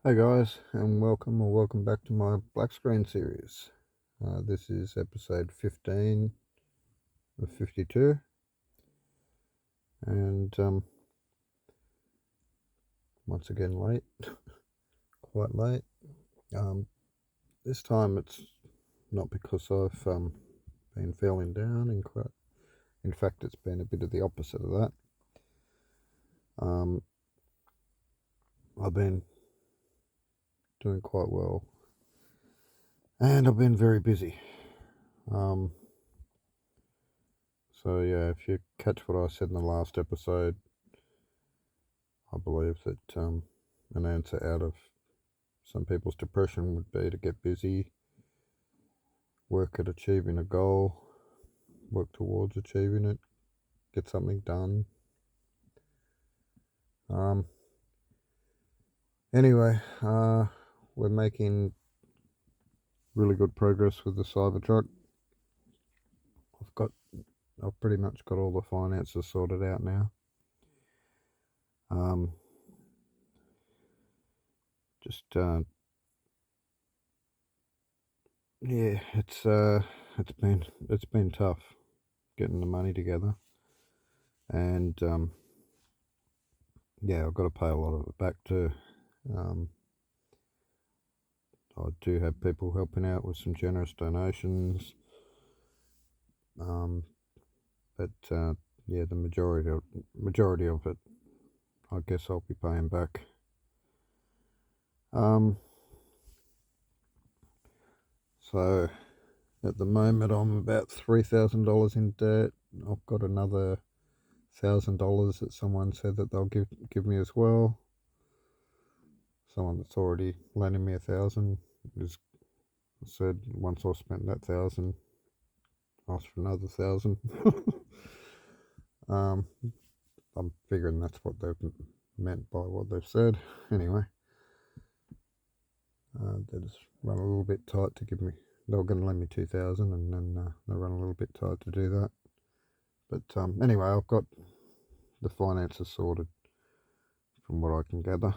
Hey guys, and welcome back to my black screen series. This is episode 15 of 52, and once again late, quite late. Um, this time it's not because I've been feeling down, in fact it's been a bit of the opposite of that. I've been doing quite well, and I've been very busy. Um, so yeah, if you catch what I said in the last episode, I believe that an answer out of some people's depression would be to get busy, work at achieving a goal, work towards achieving it, get something done. Um, anyway, we're making really good progress with the Cybertruck. I've pretty much got all the finances sorted out now. Um, just yeah, it's been tough getting the money together, and yeah, I've got to pay a lot of it back too. Um, I do have people helping out with some generous donations, um, but yeah, the majority of it, I guess I'll be paying back. Um, so at the moment, I'm about $3,000 in debt. I've got another $1,000 that someone said that they'll give me as well. Someone that's already lending me 1,000 is said once I've spent that 1,000, ask for another 1,000. um, I'm figuring that's what they've meant by what they've said. Anyway, they just run a little bit tight to give me. They were going to lend me 2,000, and then they run a little bit tight to do that. But anyway, I've got the finances sorted from what I can gather.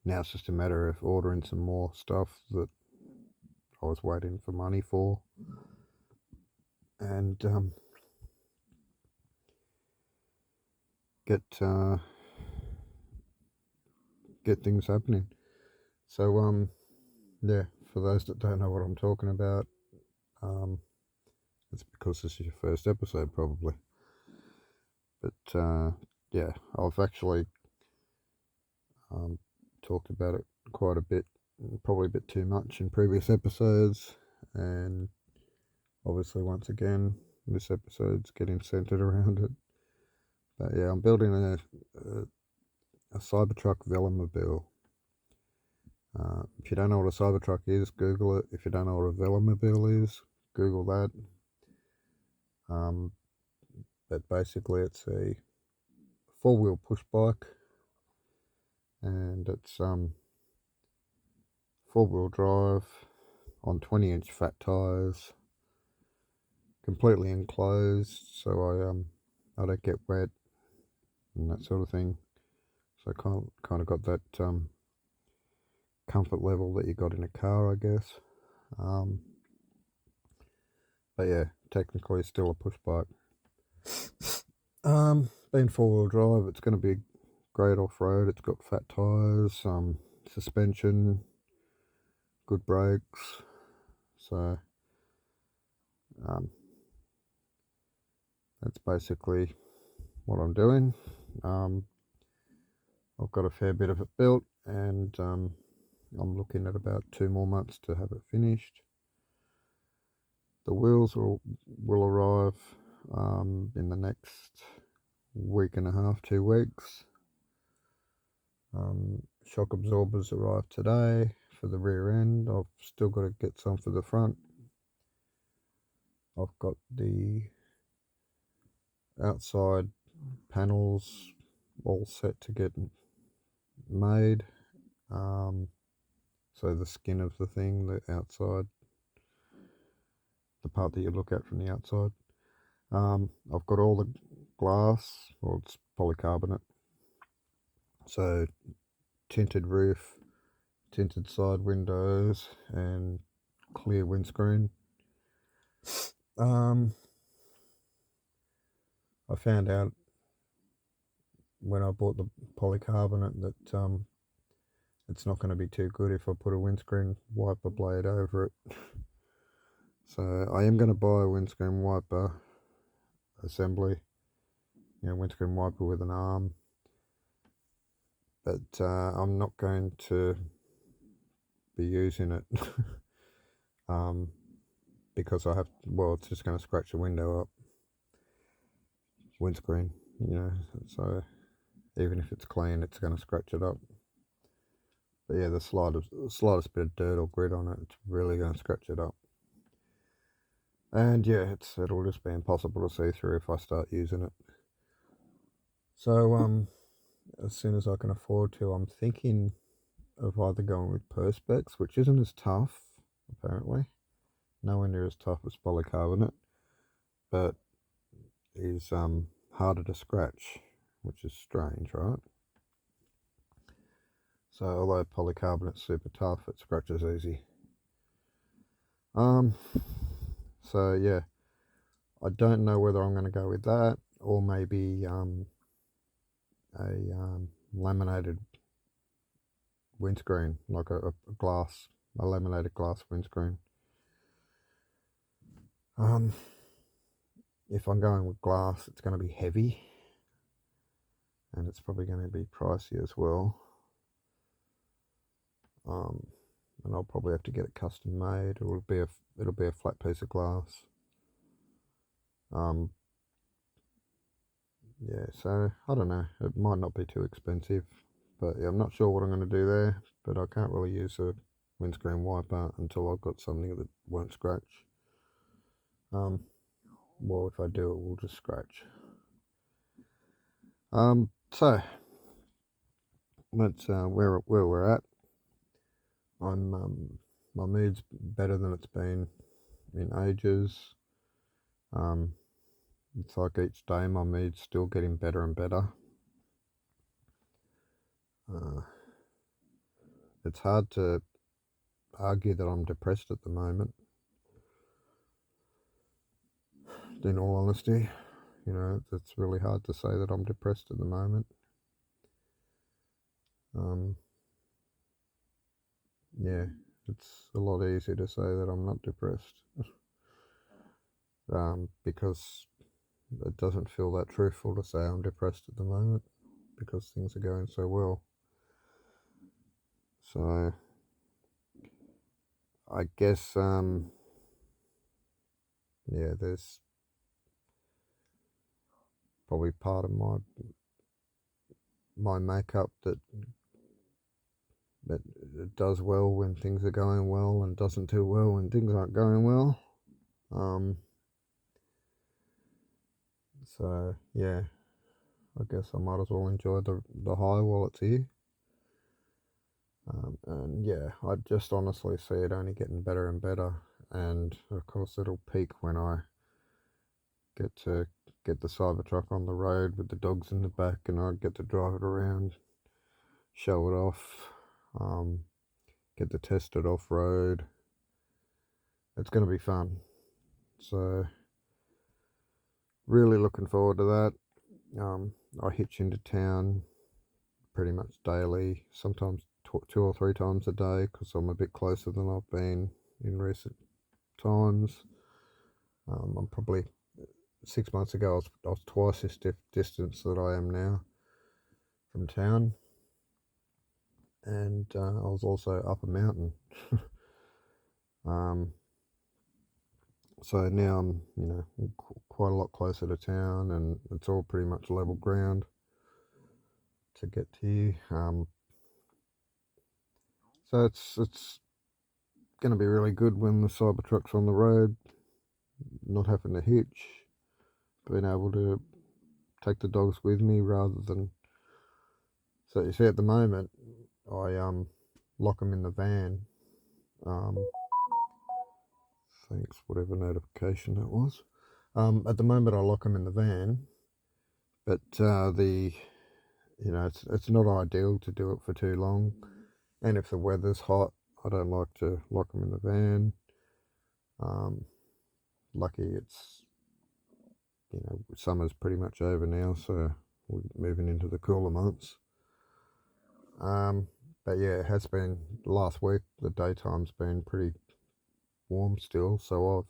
Now it's just a matter of ordering some more stuff that I was waiting for money for, and get get things happening. So yeah, for those that don't know what I'm talking about, it's because this is your first episode probably. But yeah, I've actually talked about it quite a bit, probably a bit too much in previous episodes, and obviously once again this episode's getting centered around it. But yeah, I'm building a Cybertruck Velomobile. If you don't know what a Cybertruck is, Google it. If you don't know what a Velomobile is, Google that. But basically it's a four-wheel push bike, and it's four-wheel drive on 20-inch fat tires, completely enclosed, so I don't get wet and that sort of thing. So I kind of got that comfort level that you got in a car, I guess. But yeah, technically it's still a push bike. Being four-wheel drive, it's going to be great off-road. It's got fat tires, suspension, good brakes. So that's basically what I'm doing. I've got a fair bit of it built, and I'm looking at about 2 more months to have it finished. The wheels will arrive in the next week and a half, 2 weeks. Shock absorbers arrived today for the rear end. I've still got to get some for the front. I've got the outside panels all set to get made. So the skin of the thing, the outside, the part that you look at from the outside. I've got all the glass, well, it's polycarbonate, so tinted roof, tinted side windows, and clear windscreen. I found out when I bought the polycarbonate that it's not going to be too good if I put a windscreen wiper blade over it. So I am going to buy a windscreen wiper assembly, windscreen wiper with an arm, but I'm not going to be using it because it's just going to scratch the windscreen, so even if it's clean, it's going to scratch it up. But yeah, the slightest bit of dirt or grit on it, it's really going to scratch it up. And yeah, it'll just be impossible to see through if I start using it. So as soon as I can afford to, I'm thinking of either going with Perspex, which isn't as tough, apparently, nowhere near as tough as polycarbonate, but is harder to scratch, which is strange, right? So although polycarbonate's super tough, it scratches easy. So yeah, I don't know whether I'm going to go with that or maybe a laminated windscreen, like a laminated glass windscreen. If I'm going with glass, it's going to be heavy, and it's probably going to be pricey as well. And I'll probably have to get it custom made, or it'll be a flat piece of glass. Yeah, so I don't know. It might not be too expensive, but yeah, I'm not sure what I'm going to do there. But I can't really use a windscreen wiper until I've got something that won't scratch. Well, if I do, it will just scratch. So that's where we're at. My mood's better than it's been in ages. It's like each day my mood's still getting better and better. It's hard to argue that I'm depressed at the moment. In all honesty, it's really hard to say that I'm depressed at the moment. Yeah, it's a lot easier to say that I'm not depressed because it doesn't feel that truthful to say I'm depressed at the moment because things are going so well. So I guess yeah, there's probably part of my makeup that it does well when things are going well and doesn't do well when things aren't going well. So yeah, I guess I might as well enjoy the high while it's here. And yeah, I just honestly see it only getting better and better. And of course, it'll peak when I get to get the Cybertruck on the road with the dogs in the back, and I get to drive it around, show it off, get to test it off road. It's going to be fun. So really looking forward to that. I hitch into town pretty much daily, sometimes 2 or 3 times a day because I'm a bit closer than I've been in recent times. I'm probably 6 months ago I was twice this distance that I am now from town, and I was also up a mountain. So now I'm quite a lot closer to town, and it's all pretty much level ground to get to you. So it's going to be really good when the Cybertruck's on the road, not having to hitch, being able to take the dogs with me rather than. So you see, at the moment, I lock them in the van. Thanks, whatever notification that was. At the moment, I lock them in the van, but the you know, it's not ideal to do it for too long. And if the weather's hot, I don't like to lock them in the van. Um, Lucky it's, you know, summer's pretty much over now, so we're moving into the cooler months. But yeah, it has been last week. The daytime's been pretty warm still, so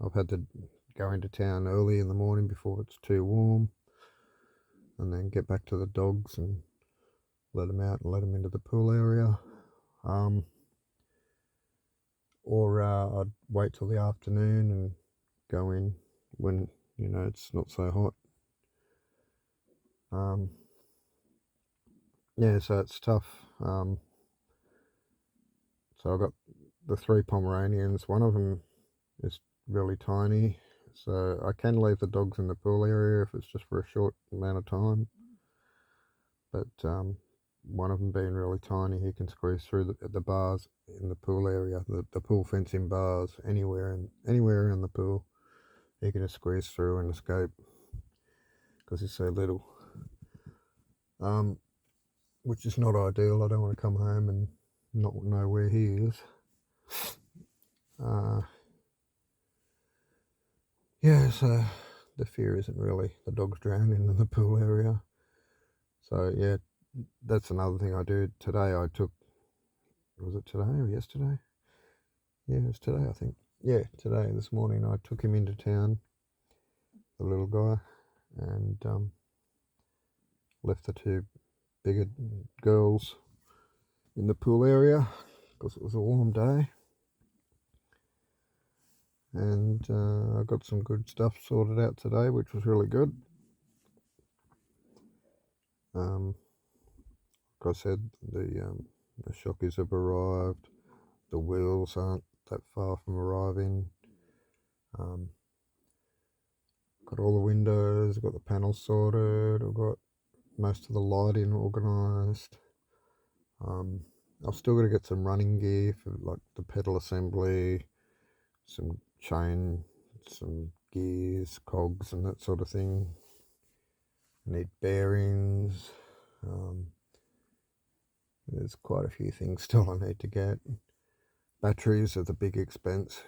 I've had to go into town early in the morning before it's too warm, and then get back to the dogs and let them out and let them into the pool area. Um, or I'd wait till the afternoon and go in when, you know, it's not so hot. Um, yeah, so it's tough. So I've got the three Pomeranians. One of them is really tiny, so I can leave the dogs in the pool area if it's just for a short amount of time. But one of them being really tiny, he can squeeze through the bars in the pool area, the pool fencing bars, anywhere in the pool. He can just squeeze through and escape because he's so little. Which is not ideal. I don't want to come home and not know where he is. Uh, yeah, so the fear isn't really the dog's drowning in the pool area. So yeah, that's another thing I do. Today I took, was it today or yesterday? Yeah, it was today, I think. Yeah, today, this morning, I took him into town, the little guy, and left the two bigger girls in the pool area because it was a warm day. And I got some good stuff sorted out today, which was really good. Like I said, the shockies have arrived. The wheels aren't that far from arriving. Um, got all the windows, got the panels sorted, I've got most of the lighting organised. I've still got to get some running gear for like the pedal assembly, some chain, some gears, cogs, and that sort of thing. I need bearings. There's quite a few things still I need to get. Batteries are the big expense.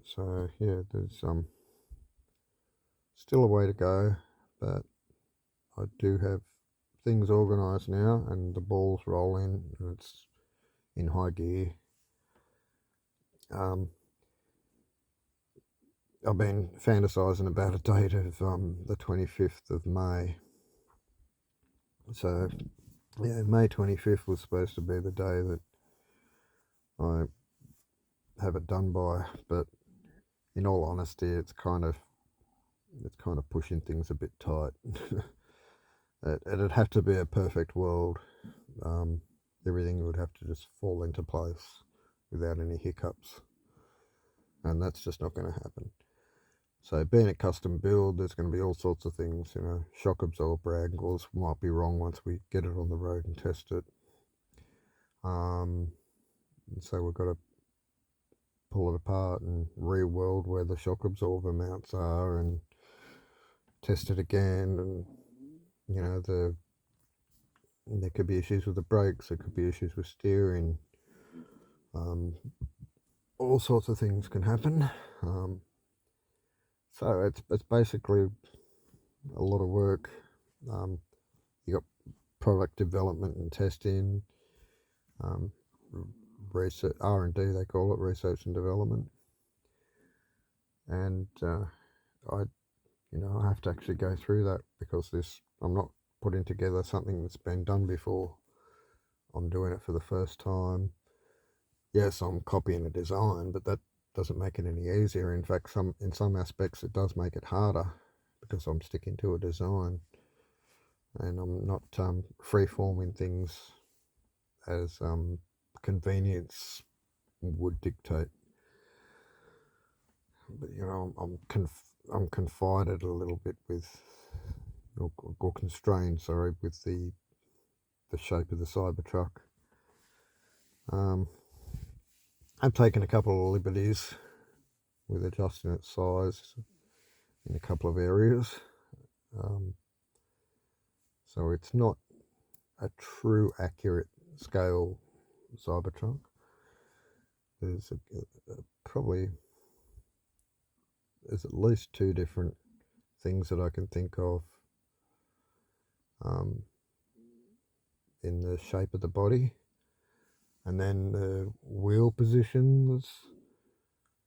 So yeah, there's still a way to go, but I do have things organised now, and the ball's rolling, and it's in high gear. I've been fantasising about a date of the 25th of May. So yeah, May 25th was supposed to be the day that I have it done by, but in all honesty, it's kind of pushing things a bit tight. It'd have to be a perfect world. Everything would have to just fall into place without any hiccups, and that's just not going to happen. So being a custom build, there's going to be all sorts of things, you know, shock absorber angles might be wrong once we get it on the road and test it. So we've got to pull it apart and re-weld where the shock absorber mounts are and test it again. And you know, there could be issues with the brakes, there could be issues with steering. All sorts of things can happen. So it's basically a lot of work. You got product development and testing, research, R&D they call it, research and development, and I I have to actually go through that because I'm not putting together something that's been done before. I'm doing it for the first time. Yes, I'm copying a design, but that doesn't make it any easier. In fact, in some aspects it does make it harder because I'm sticking to a design and I'm not free-forming things as convenience would dictate. But you know, I'm confided a little bit with, or constrained, sorry, with the shape of the Cybertruck. I've taken a couple of liberties with adjusting its size in a couple of areas. So it's not a true accurate scale Cybertruck. There's probably there's at least two different things that I can think of in the shape of the body, and then the wheel positions,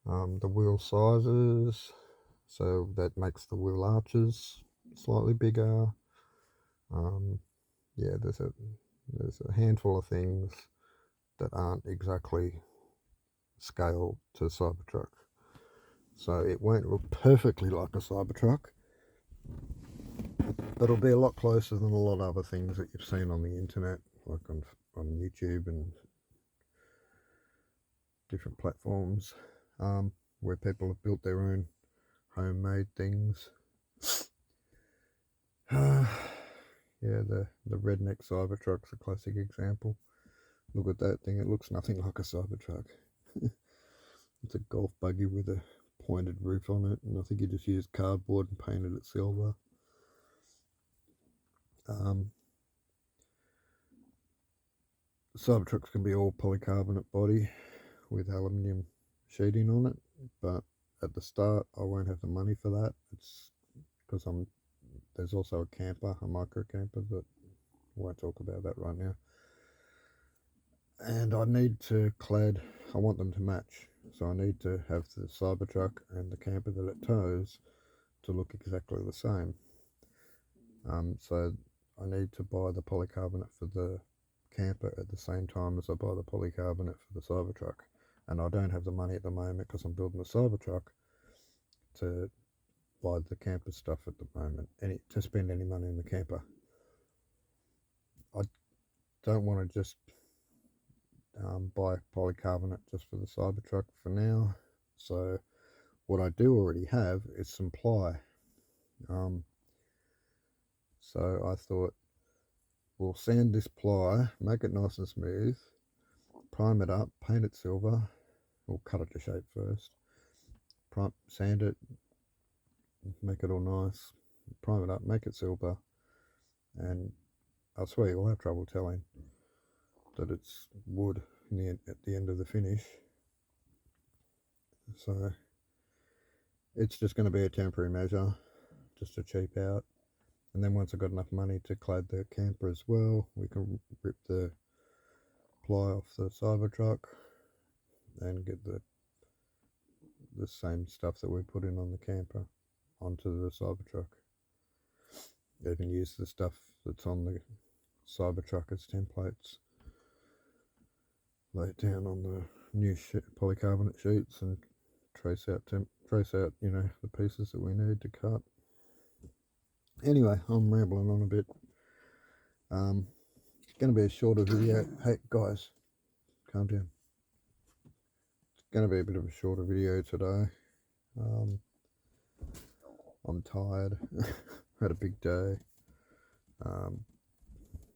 the wheel sizes, so that makes the wheel arches slightly bigger. Yeah, there's a handful of things that aren't exactly scaled to Cybertruck. So it won't look perfectly like a Cybertruck, but it'll be a lot closer than a lot of other things that you've seen on the internet, like on YouTube and different platforms, where people have built their own homemade things. Yeah, the redneck Cybertruck's a classic example. Look at that thing, it looks nothing like a Cybertruck. It's a golf buggy with a pointed roof on it, and I think you just used cardboard and painted it silver. Cybertrucks can be all polycarbonate body with aluminium sheeting on it, but at the start I won't have the money for that. It's because there's also a camper, a micro camper, that I won't talk about that right now. And I need to clad, I want them to match, so I need to have the Cybertruck and the camper that it tows to look exactly the same. So I need to buy the polycarbonate for the camper at the same time as I buy the polycarbonate for the Cybertruck, and I don't have the money at the moment because I'm building the Cybertruck to buy the camper stuff at the moment, to spend any money in the camper. I don't want to just buy polycarbonate just for the Cybertruck for now. So what I do already have is some ply. So I thought, we'll sand this ply, make it nice and smooth, prime it up, paint it silver. We'll cut it to shape first, sand it, make it all nice, prime it up, make it silver, and I swear you'll have trouble telling that it's wood at the end of the finish. So it's just going to be a temporary measure, just to cheap out. And then once I've got enough money to clad the camper as well, we can rip the ply off the Cybertruck and get the same stuff that we put in on the camper onto the Cybertruck. You can use the stuff that's on the Cybertruck as templates, lay it down on the new polycarbonate sheets and trace out the pieces that we need to cut. Anyway, I'm rambling on a bit. It's going to be a shorter video. Hey guys, calm down. It's going to be a bit of a shorter video today. I'm tired. Had a big day. You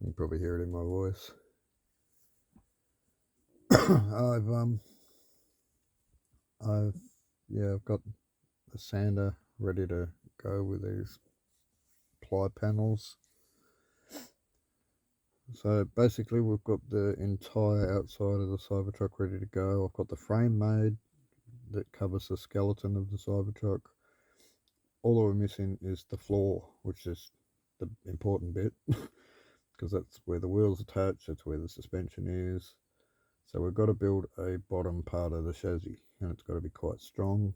can probably hear it in my voice. I've got the sander ready to go with these ply panels. So basically we've got the entire outside of the Cybertruck ready to go. I've got the frame made that covers the skeleton of the Cybertruck. All we're missing is the floor, which is the important bit, because that's where the wheels attach, that's where the suspension is. So we've got to build a bottom part of the chassis, and it's got to be quite strong.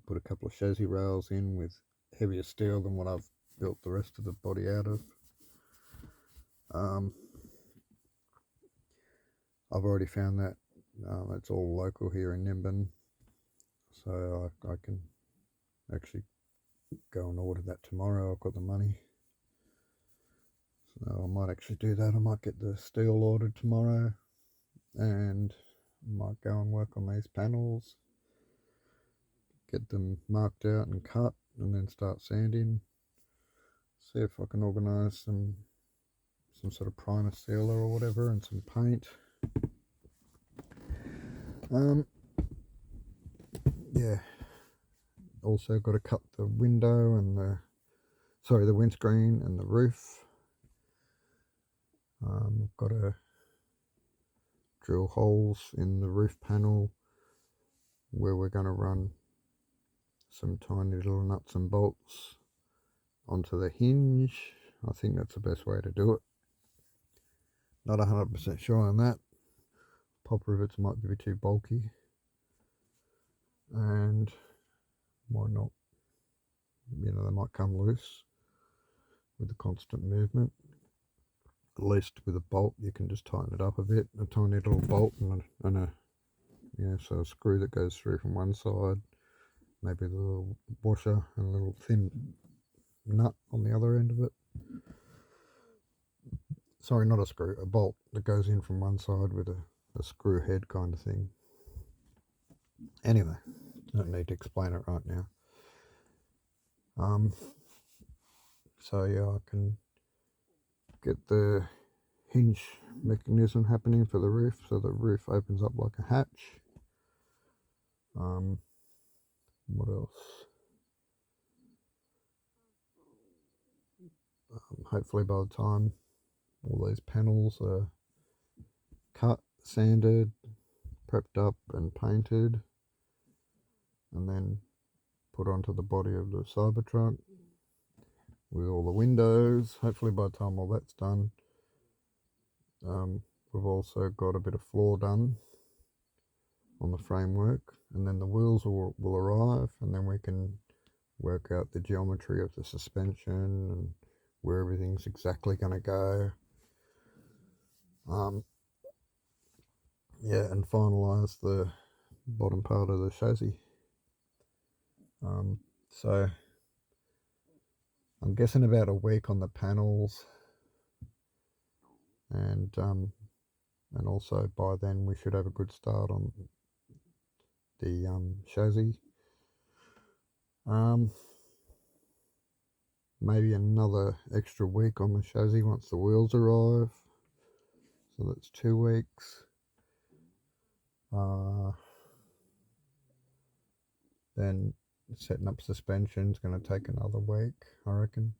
Put a couple of chassis rails in with heavier steel than what I've built the rest of the body out of. I've already found that it's all local here in Nimbin, so I can actually go and order that tomorrow. I've got the money, so I might actually do that. I might get the steel ordered tomorrow, and I might go and work on these panels, get them marked out and cut, and then start sanding. See if I can organise some sort of primer sealer or whatever, and some paint. Yeah, also got to cut the window and the windscreen and the roof. Got to drill holes in the roof panel where we're going to run some tiny little nuts and bolts onto the hinge. I think that's the best way to do it. Not 100% sure on that. Pop rivets might be too bulky and might not, they might come loose with the constant movement. At least with a bolt you can just tighten it up a bit, a tiny little bolt and a so a screw that goes through from one side, maybe the little washer and a little thin nut on the other end of it. Sorry, not a screw, a bolt that goes in from one side with a screw head kind of thing. Anyway, don't need to explain it right now. So yeah, I can get the hinge mechanism happening for the roof, so the roof opens up like a hatch. What else? Hopefully by the time all these panels are cut, sanded, prepped up and painted, and then put onto the body of the Cybertruck with all the windows, hopefully by the time all that's done, we've also got a bit of floor done on the framework, and then the wheels will arrive, and then we can work out the geometry of the suspension and where everything's exactly going to go. And finalise the bottom part of the chassis. So I'm guessing about a week on the panels, and also by then we should have a good start on the chassis. Maybe another extra week on the chassis once the wheels arrive, so that's 2 weeks. Then setting up suspension is going to take another week, I reckon.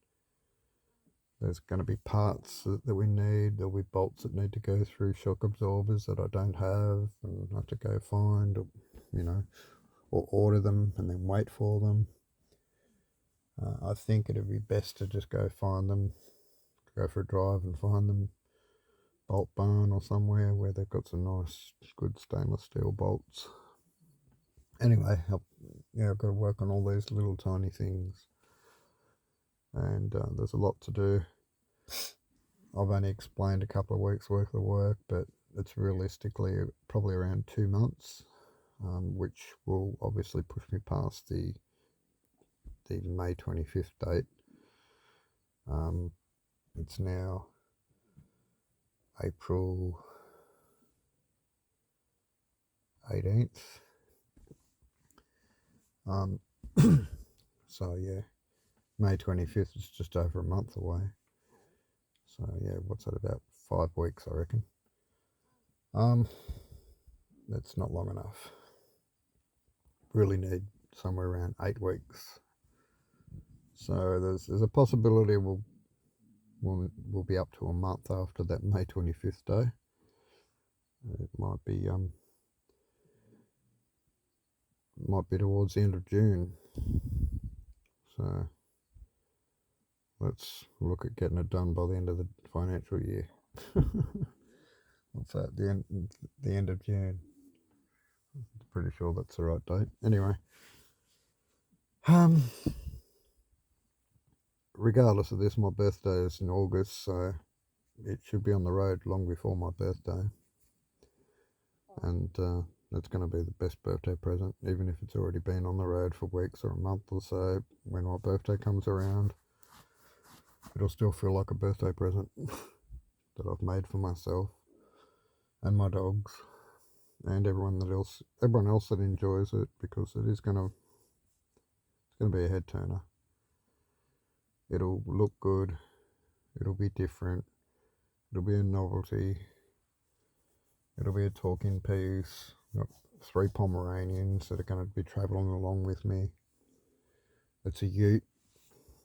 There's going to be parts that we need. There'll be bolts that need to go through shock absorbers that I don't have, and I have to go find, or order them and then wait for them. I think it'd be best to just go find them, go for a drive and find them. Bolt barn or somewhere where they've got some nice, good stainless steel bolts. Anyway, I've got to work on all these little tiny things, and there's a lot to do. I've only explained a couple of weeks worth of work, but it's realistically probably around 2 months, which will obviously push me past the May 25th date. It's now April 18th. So yeah, May 25th is just over a month away. So yeah, what's that, about 5 weeks, I reckon. That's not long enough. Really need somewhere around 8 weeks. So there's a possibility we'll be up to a month after that May 25th day. It might be towards the end of June. So let's look at getting it done by the end of the financial year. What's that? The end of June. Pretty sure that's the right date. Anyway, regardless of this, my birthday is in August, so it should be on the road long before my birthday, and that's going to be the best birthday present, even if it's already been on the road for weeks or a month or so. When my birthday comes around, it'll still feel like a birthday present that I've made for myself and my dogs and everyone else that enjoys it, because it's going to be a head turner. It'll look good, it'll be different, it'll be a novelty, it'll be a talking piece. I've got 3 Pomeranians that are going to be travelling along with me. It's a ute.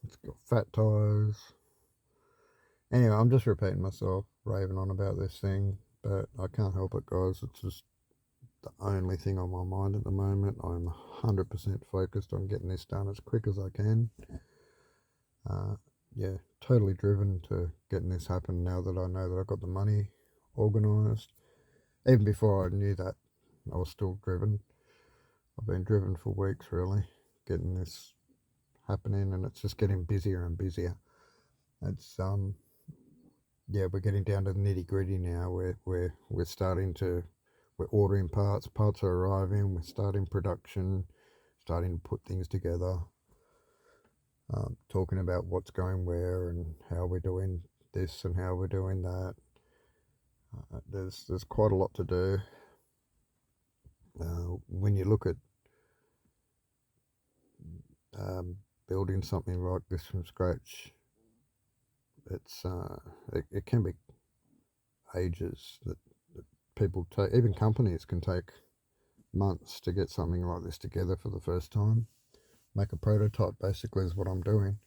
It's got fat tyres. Anyway, I'm just repeating myself, raving on about this thing, but I can't help it, guys. It's just the only thing on my mind at the moment. I'm 100% focused on getting this done as quick as I can. Yeah, totally driven to getting this happen now that I know that I've got the money organised. Even before I knew that, I was still driven. I've been driven for weeks, really, getting this happening, and it's just getting busier and busier. It's yeah, we're getting down to the nitty gritty now. We're starting to we're ordering parts. Parts are arriving. We're starting production, starting to put things together. Talking about what's going where and how we're doing this and how we're doing that. There's quite a lot to do. When you look at building something like this from scratch, it's it can be ages that people take. Even companies can take months to get something like this together for the first time. Make a prototype basically is what I'm doing.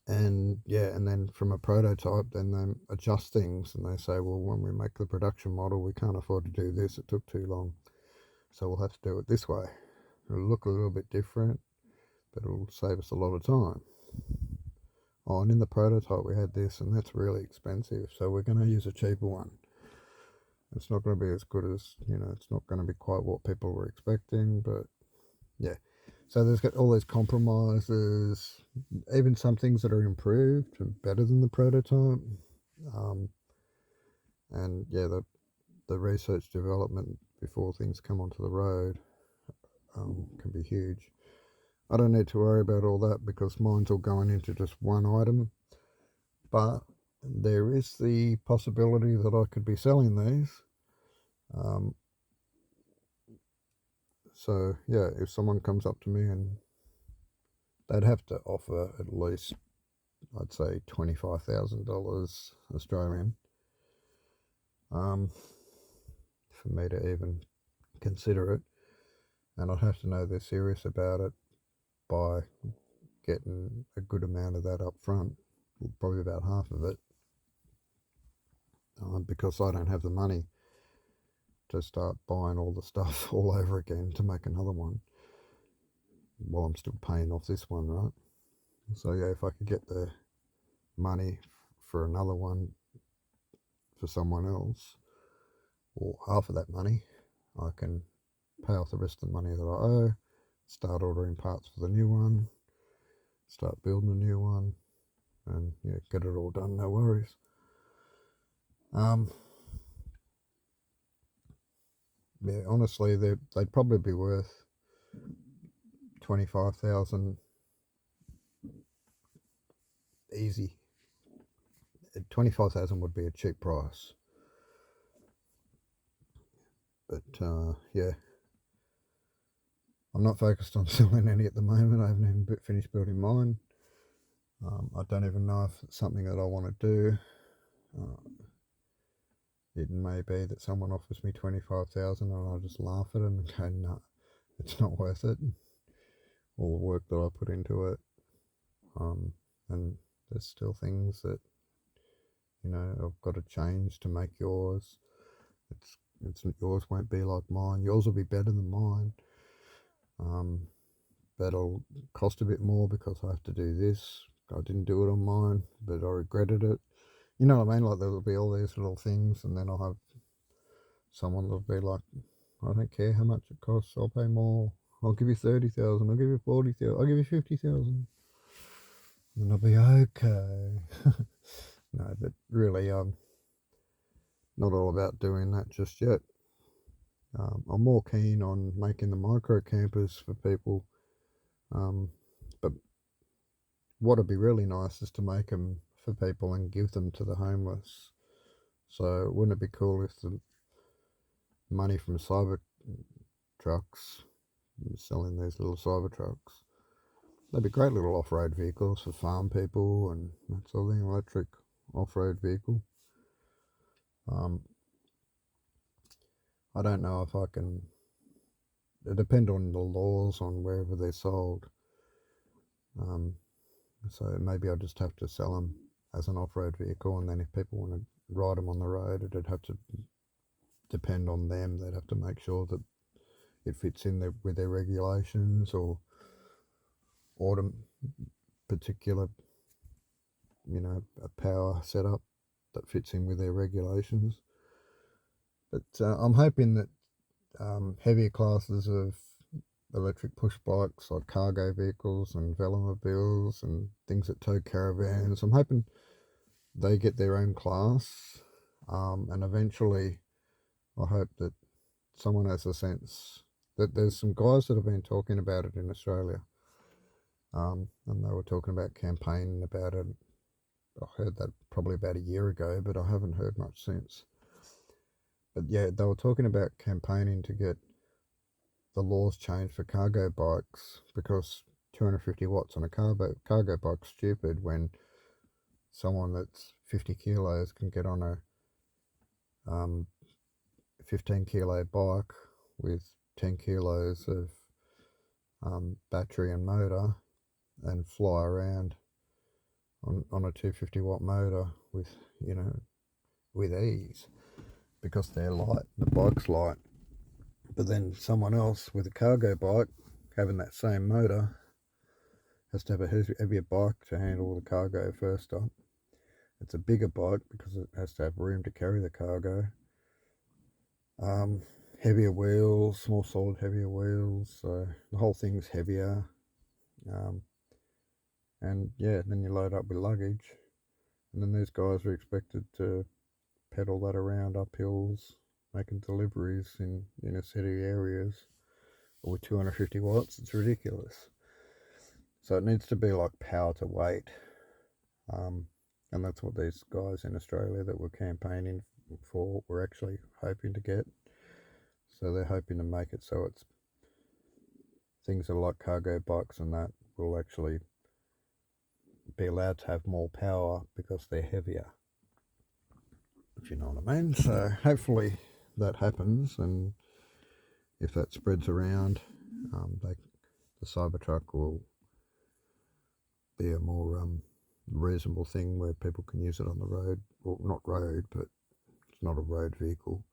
And yeah, and then from a prototype, then they adjust things and they say, well, when we make the production model, we can't afford to do this. It took too long, so we'll have to do it this way. It'll look a little bit different, but it'll save us a lot of time. Oh, and in the prototype we had this, and that's really expensive, so we're going to use a cheaper one. It's not going to be as good as, it's not going to be quite what people were expecting, but yeah. So there's got all these compromises, even some things that are improved and better than the prototype. And yeah, the research development before things come onto the road can be huge. I don't need to worry about all that because mine's all going into just one item. But there is the possibility that I could be selling these. So yeah, if someone comes up to me and they'd have to offer at least, I'd say, $25,000 Australian for me to even consider it, and I'd have to know they're serious about it by getting a good amount of that up front, probably about half of it, because I don't have the money to start buying all the stuff all over again to make another one while I'm still paying off this one, right? So yeah, if I could get the money for another one for someone else, or half of that money, I can pay off the rest of the money that I owe, start ordering parts for the new one, start building a new one, and yeah, get it all done, no worries. Yeah, honestly, they'd probably be worth 25,000 easy. 25,000 would be a cheap price, but yeah, I'm not focused on selling any at the moment. I haven't even finished building mine. I don't even know if it's something that I want to do. It may be that someone offers me 25,000 and I'll just laugh at them and go, no, it's not worth it. All the work that I put into it, and there's still things that I've got to change to make yours. It's yours won't be like mine. Yours will be better than mine. But it'll cost a bit more because I have to do this. I didn't do it on mine, but I regretted it. You know what I mean? Like there'll be all these little things, and then I'll have someone that'll be like, I don't care how much it costs. I'll pay more. I'll give you 30,000. I'll give you 40,000. I'll give you 50,000. And I'll be okay. No, but really, I'm not all about doing that just yet. I'm more keen on making the micro campers for people. But what would be really nice is to make them for people and give them to the homeless. So wouldn't it be cool if the money from Cybertrucks, selling these little Cybertrucks, they'd be great little off-road vehicles for farm people and that sort of thing, electric off-road vehicle. I don't know if I can it depends on the laws on wherever they're sold. So maybe I'll just have to sell them as an off-road vehicle, and then if people want to ride them on the road, it'd have to depend on them. They'd have to make sure that it fits in with their regulations, or a particular, a power setup that fits in with their regulations. But I'm hoping that heavier classes of electric push bikes, like cargo vehicles and velomobiles and things that tow caravans, I'm hoping they get their own class, and eventually I hope that someone has a sense that there's some guys that have been talking about it in Australia, and they were talking about campaigning about it. I heard that probably about a year ago, but I haven't heard much since. But yeah, they were talking about campaigning to get the laws changed for cargo bikes, because 250 watts on a cargo bike's stupid when someone that's 50 kilos can get on a 15 kilo bike with 10 kilos of battery and motor and fly around on a 250 watt motor with ease, because they're light, the bike's light. But then someone else with a cargo bike having that same motor has to have a heavier bike to handle the cargo first up. It's a bigger bike because it has to have room to carry the cargo. Heavier wheels, more solid, heavier wheels. So the whole thing's heavier. And yeah, then you load up with luggage. And then these guys are expected to pedal that around up hills, making deliveries in inner city areas with 250 watts. It's ridiculous. So it needs to be like power to weight. And that's what these guys in Australia that were campaigning for were actually hoping to get. So they're hoping to make it so it's things that are like cargo bikes and that will actually be allowed to have more power because they're heavier, if you know what I mean. So hopefully that happens, and if that spreads around, the Cybertruck will be a more reasonable thing where people can use it on the road. Well, not road, but it's not a road vehicle.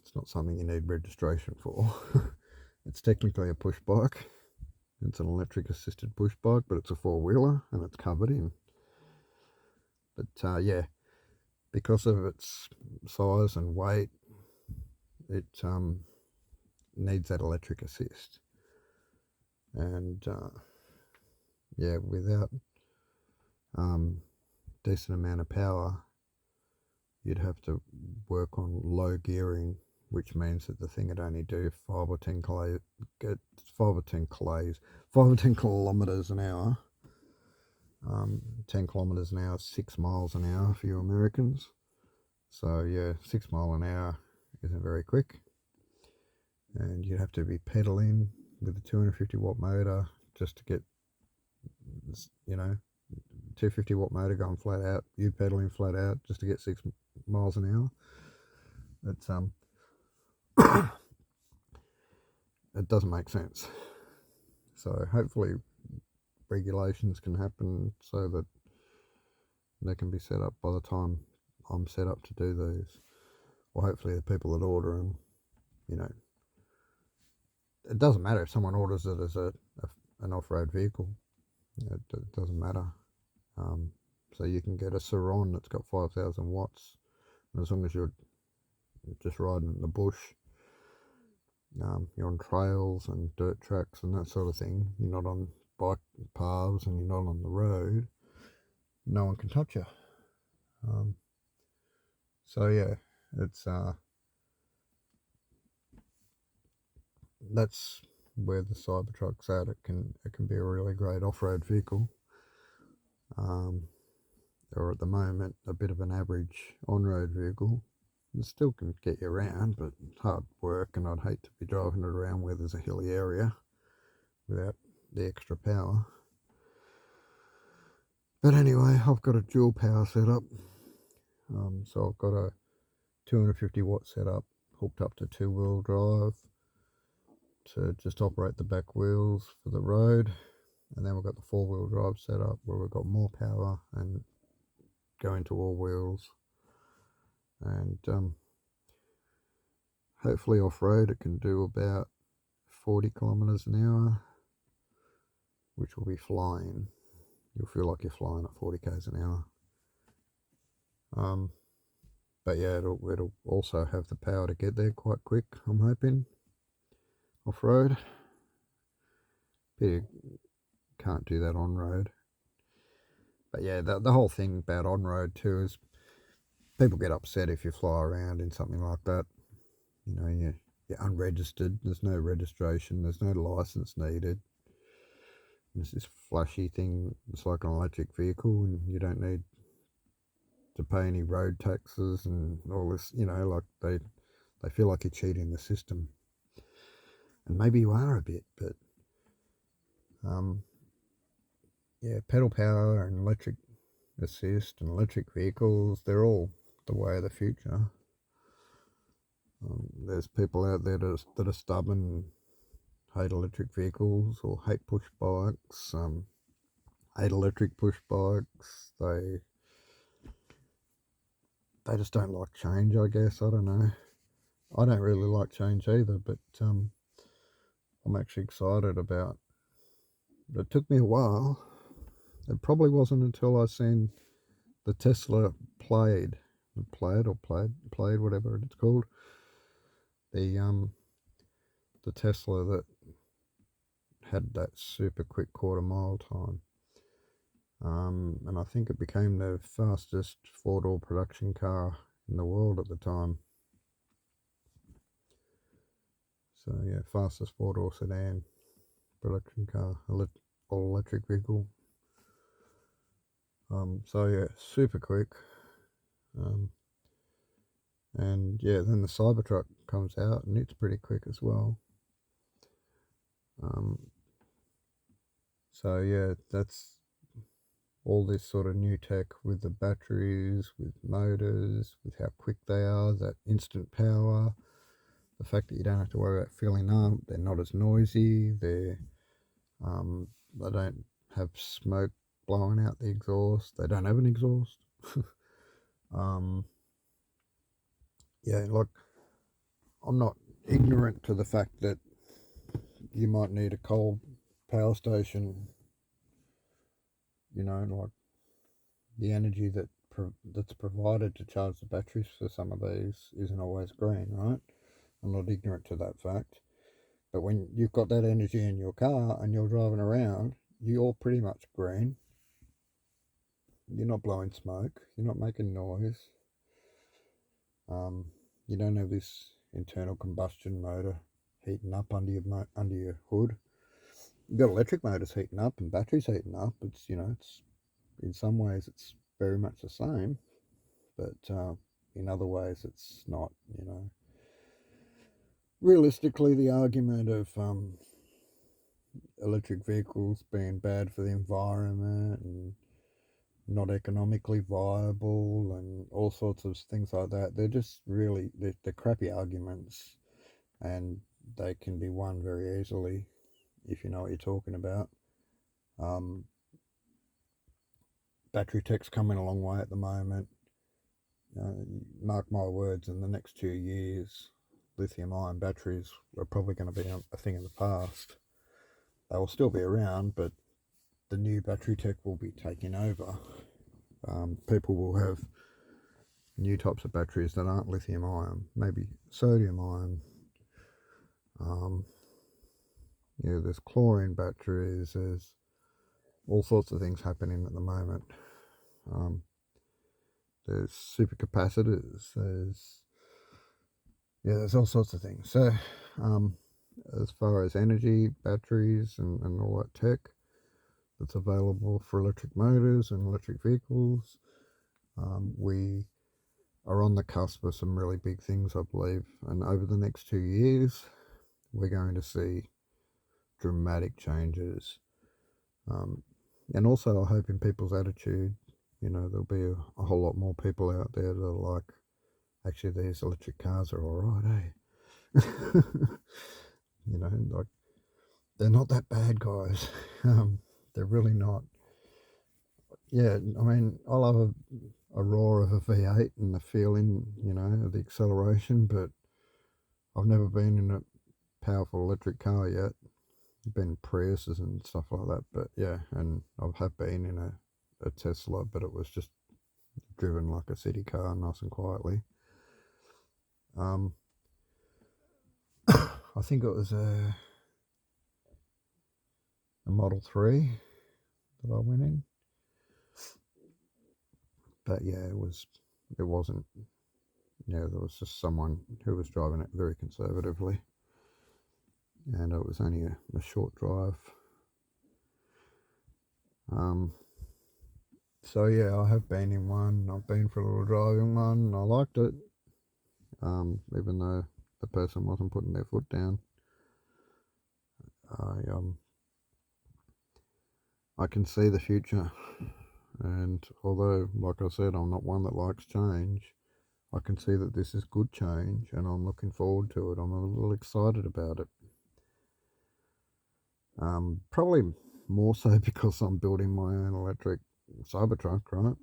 It's not something you need registration for. It's technically a push bike. It's an electric assisted push bike, but it's a four-wheeler and it's covered in. But yeah, because of its size and weight, it needs that electric assist. And yeah, without decent amount of power, you'd have to work on low gearing, which means that the thing would only do 5 or 10 kilometers an hour. 10 kilometers an hour, 6 miles an hour for you Americans. So yeah, 6 mile an hour isn't very quick, and you'd have to be pedaling with a 250 watt motor just to get, 250 watt motor going flat out, you pedaling flat out just to get 6 miles an hour. It's it doesn't make sense. So hopefully regulations can happen so that they can be set up by the time I'm set up to do these. Or hopefully the people that order them, it doesn't matter if someone orders it as an off-road vehicle. It doesn't matter. So you can get a Saron that's got 5,000 watts, and as long as you're just riding in the bush, you're on trails and dirt tracks and that sort of thing, you're not on bike paths and you're not on the road, no one can touch you. So yeah, it's that's where the Cybertruck's at. It can be a really great off-road vehicle, or at the moment a bit of an average on-road vehicle. It still can get you around, but it's hard work, and I'd hate to be driving it around where there's a hilly area without the extra power. But anyway, I've got a dual power setup. So I've got a 250 watt setup hooked up to 2-wheel drive, to just operate the back wheels for the road, and then we've got the 4-wheel drive setup where we've got more power and go into all wheels, and hopefully off-road it can do about 40 kilometers an hour, which will be flying. You'll feel like you're flying at 40 k's an hour. But yeah, it'll also have the power to get there quite quick, I'm hoping, off-road. But you can't do that on-road. But yeah, the whole thing about on-road too is people get upset if you fly around in something like that. You know, you're unregistered, there's no registration, there's no license needed. It's this flashy thing, it's like an electric vehicle, and you don't need to pay any road taxes and all this, you know, like they feel like you're cheating the system. And maybe you are a bit, but yeah, pedal power and electric assist and electric vehicles, they're all the way of the future. There's people out there that are stubborn, hate electric vehicles or hate push bikes, hate electric push bikes. They just don't like change, I guess. I don't know. I don't really like change either, but I'm actually excited about it. It took me a while. It probably wasn't until I seen the Tesla Plaid, whatever it's called. The Tesla that had that super quick quarter mile time. And I think it became the fastest 4-door production car in the world at the time. So yeah, fastest 4-door sedan production car, all electric vehicle. So yeah, super quick. And yeah, then the Cybertruck comes out and it's pretty quick as well. So yeah, that's all this sort of new tech with the batteries, with motors, with how quick they are, that instant power, the fact that you don't have to worry about filling up, they're not as noisy, they don't have smoke blowing out the exhaust, they don't have an exhaust. Yeah, like, I'm not ignorant to the fact that you might need a coal power station, you know, like the energy that's provided to charge the batteries for some of these isn't always green, right? I'm not ignorant to that fact. But when you've got that energy in your car and you're driving around, you're pretty much green. You're not blowing smoke. You're not making noise. You don't have this internal combustion motor heating up under your hood. You've got electric motors heating up and batteries heating up. It's in some ways it's very much the same, but in other ways it's not. Realistically, the argument of electric vehicles being bad for the environment and not economically viable and all sorts of things like that, they're just really they're crappy arguments, and they can be won very easily if you know what you're talking about. Battery tech's coming a long way at the moment. Mark my words, in the next 2 years lithium ion batteries are probably going to be a thing of the past. They will still be around, but the new battery tech will be taking over. People will have new types of batteries that aren't lithium ion, maybe sodium ion. There's chlorine batteries, there's all sorts of things happening at the moment. There's supercapacitors, there's all sorts of things. So as far as energy, batteries and all that tech that's available for electric motors and electric vehicles, we are on the cusp of some really big things, I believe. And over the next 2 years, we're going to see dramatic changes. And also, I hope in people's attitude, there'll be a whole lot more people out there that are like, actually, these electric cars are all right, eh? Like, they're not that bad, guys. They're really not. Yeah, I mean, I love a roar of a V8 and the feeling, of the acceleration, but I've never been in a powerful electric car yet. I've been in Priuses and stuff like that, but yeah, and I have been in a Tesla, but it was just driven like a city car, nice and quietly. Um, I think it was a Model 3 that I went in. But yeah, it wasn't, there was just someone who was driving it very conservatively. And it was only a short drive. So yeah, I have been in one. I've been for a little drive in one, and I liked it. Even though the person wasn't putting their foot down. I can see the future, and although, like I said, I'm not one that likes change, I can see that this is good change, and I'm looking forward to it. I'm a little excited about it. Probably more so because I'm building my own electric Cybertruck, right?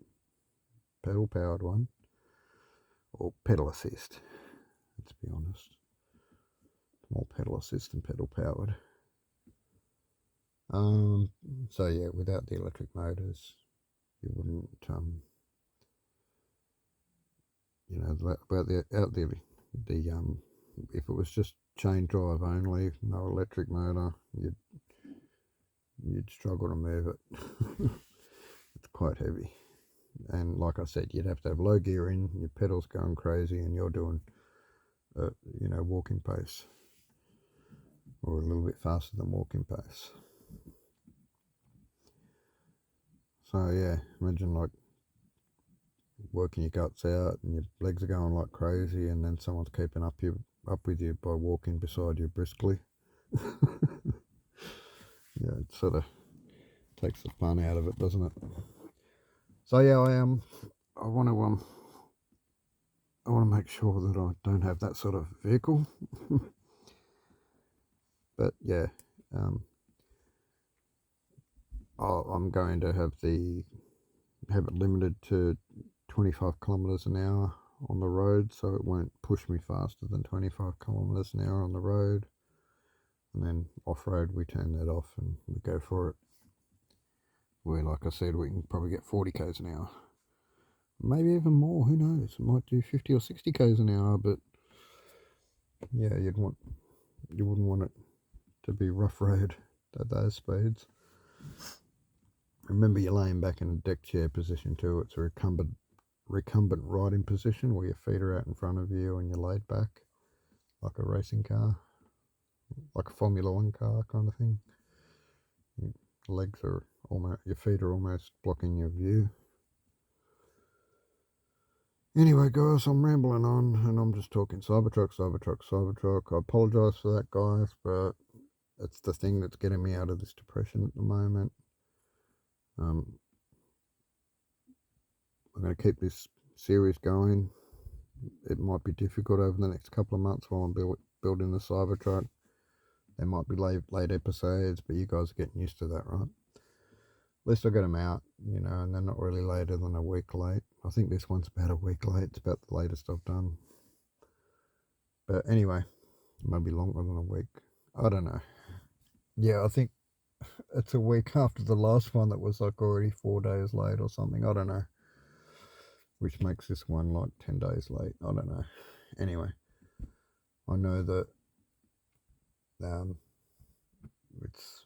Pedal powered one, or pedal assist. Let's be honest, more pedal assist than pedal powered. So yeah, without the electric motors, you wouldn't, about the if it was just chain drive only, no electric motor, you'd struggle to move it. It's quite heavy, and like I said, you'd have to have low gear in, your pedals going crazy, and you're doing, walking pace, or a little bit faster than walking pace. So yeah, imagine like working your guts out and your legs are going like crazy, and then someone's keeping up with you by walking beside you briskly. Yeah, it sort of takes the fun out of it, doesn't it? So yeah, I want to make sure that I don't have that sort of vehicle. But yeah, I'm going to have it limited to 25 kilometers an hour on the road, so it won't push me faster than 25 kilometers an hour on the road. And then off road, we turn that off and we go for it. Where, like I said, we can probably get 40 k's an hour, maybe even more. Who knows? It might do 50 or 60 k's an hour, but yeah, you wouldn't want it to be rough road at those speeds. Remember, you're laying back in a deck chair position too. It's a recumbent riding position where your feet are out in front of you and you're laid back like a racing car, like a Formula One car kind of thing. Your feet are almost blocking your view. Anyway, guys, I'm rambling on and I'm just talking Cybertruck. I apologise for that, guys, but it's the thing that's getting me out of this depression at the moment. I'm going to keep this series going. It might be difficult over the next couple of months while I'm building the Cybertruck. There might be late episodes, but you guys are getting used to that, right? At least I get them out, and they're not really later than a week late. I think this one's about a week late. It's about the latest I've done. But anyway, it might be longer than a week. I don't know. Yeah, I think it's a week after the last one that was like already 4 days late or something. I don't know. Which makes this one like 10 days late. I don't know. Anyway, I know that it's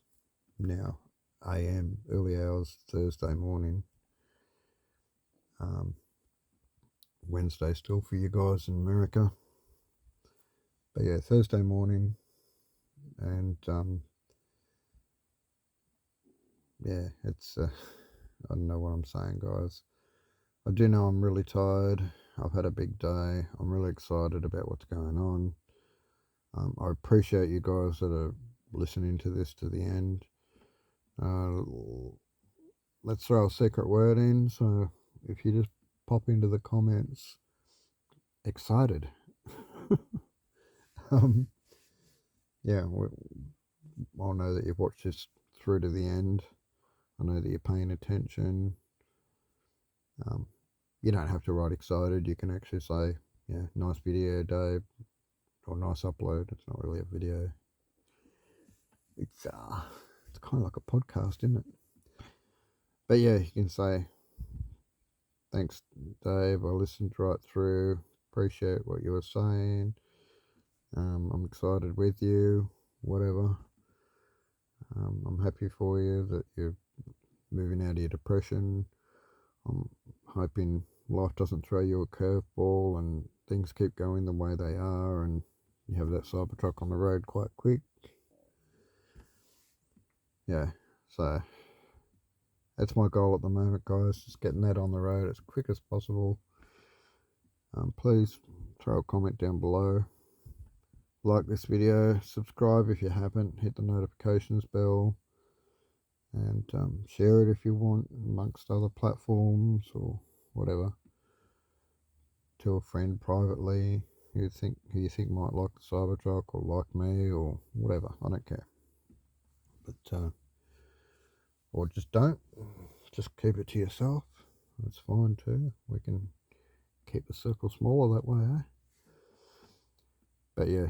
now AM, early hours, Thursday morning. Wednesday still for you guys in America. But yeah, Thursday morning, and yeah, it's I don't know what I'm saying, guys. I do know I'm really tired. I've had a big day. I'm really excited about what's going on. I appreciate you guys that are listening to this to the end. Let's throw a secret word in. So if you just pop into the comments, excited. yeah, I know that you've watched this through to the end. I know that you're paying attention. You don't have to write excited. You can actually say, yeah, nice video, Dave, or nice upload. It's not really a video. It's kind of like a podcast, isn't it? But yeah, you can say, thanks, Dave. I listened right through. Appreciate what you were saying. I'm excited with you. Whatever. I'm happy for you that you're moving out of your depression. I'm hoping life doesn't throw you a curveball and things keep going the way they are and you have that Cybertruck on the road quite quick. Yeah, so that's my goal at the moment, guys, just getting that on the road as quick as possible. Please throw a comment down below. Like this video, subscribe if you haven't, hit the notifications bell, and share it if you want amongst other platforms or whatever. To a friend privately who you think might like the Cybertruck or like me or whatever. I don't care. But or just don't. Just keep it to yourself. That's fine too. We can keep the circle smaller that way, eh? But yeah,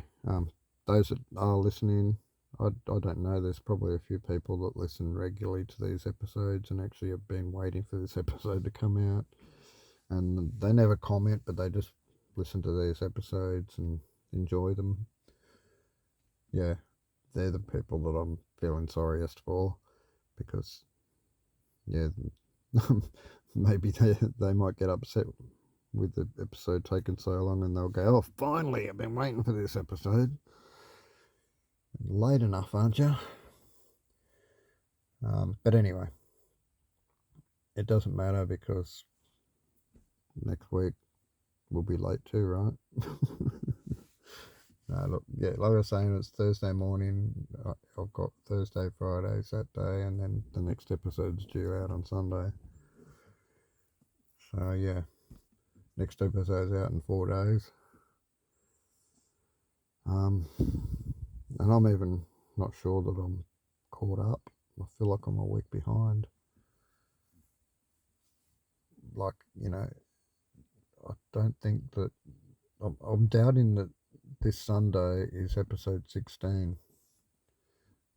those that are listening, I don't know. There's probably a few people that listen regularly to these episodes and actually have been waiting for this episode to come out. And they never comment, but they just listen to these episodes and enjoy them. Yeah, they're the people that I'm feeling sorriest for, because yeah, maybe they might get upset with the episode taking so long, and they'll go, "Oh, finally! I've been waiting for this episode." Late enough, aren't you? But anyway, it doesn't matter because next week will be late too, right? No, look, yeah, like I was saying, it's Thursday morning. I've got Thursday, Friday, Saturday, and then the next episode's due out on Sunday. So yeah, next episode's out in 4 days. And I'm even not sure that I'm caught up. I feel like I'm a week behind. Like, I don't think that I'm doubting that this Sunday is episode 16.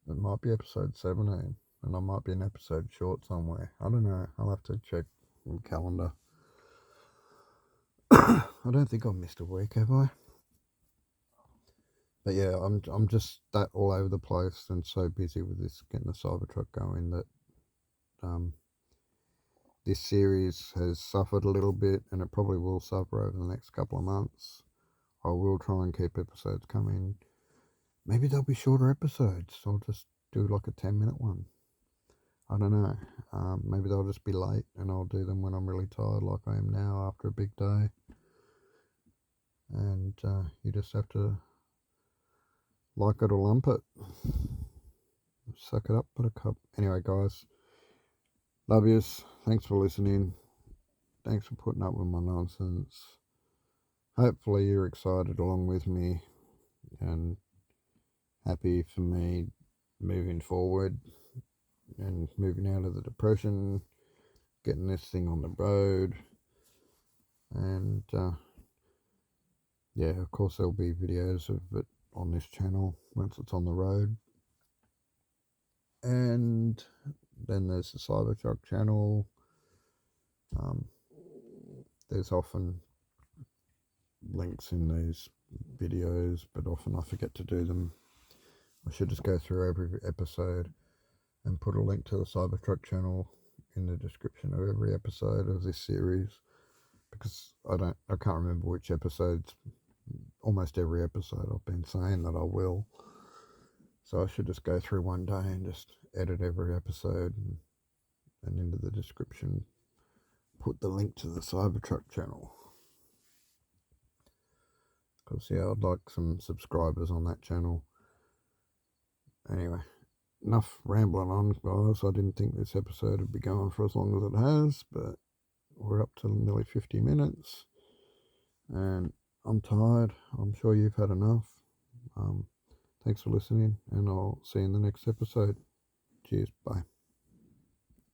It might be episode 17, and I might be an episode short somewhere. I don't know. I'll have to check the calendar. I don't think I've missed a week, have I? But yeah, I'm just that all over the place and so busy with this getting the Cybertruck going that this series has suffered a little bit, and it probably will suffer over the next couple of months. I will try and keep episodes coming. Maybe they'll be shorter episodes. I'll just do like a 10-minute one. I don't know. Maybe they'll just be late and I'll do them when I'm really tired, like I am now after a big day. And you just have to like it or lump it. Suck it up, buttercup. Anyway, guys, love yous. Thanks for listening. Thanks for putting up with my nonsense. Hopefully you're excited along with me and happy for me moving forward and moving out of the depression, getting this thing on the road. And yeah, of course there'll be videos of it on this channel once it's on the road. And then there's the Cybertruck channel. There's often links in these videos, but often I forget to do them. I should just go through every episode and put a link to the Cybertruck channel in the description of every episode of this series, because I can't remember which episodes. Almost every episode I've been saying that I will, so I should just go through one day and just edit every episode and into the description put the link to the Cybertruck channel, because yeah, I'd like some subscribers on that channel. Anyway, enough rambling on, guys. I didn't think this episode would be going for as long as it has, but we're up to nearly 50 minutes and I'm tired. I'm sure you've had enough. Thanks for listening, and I'll see you in the next episode. Cheers. Bye.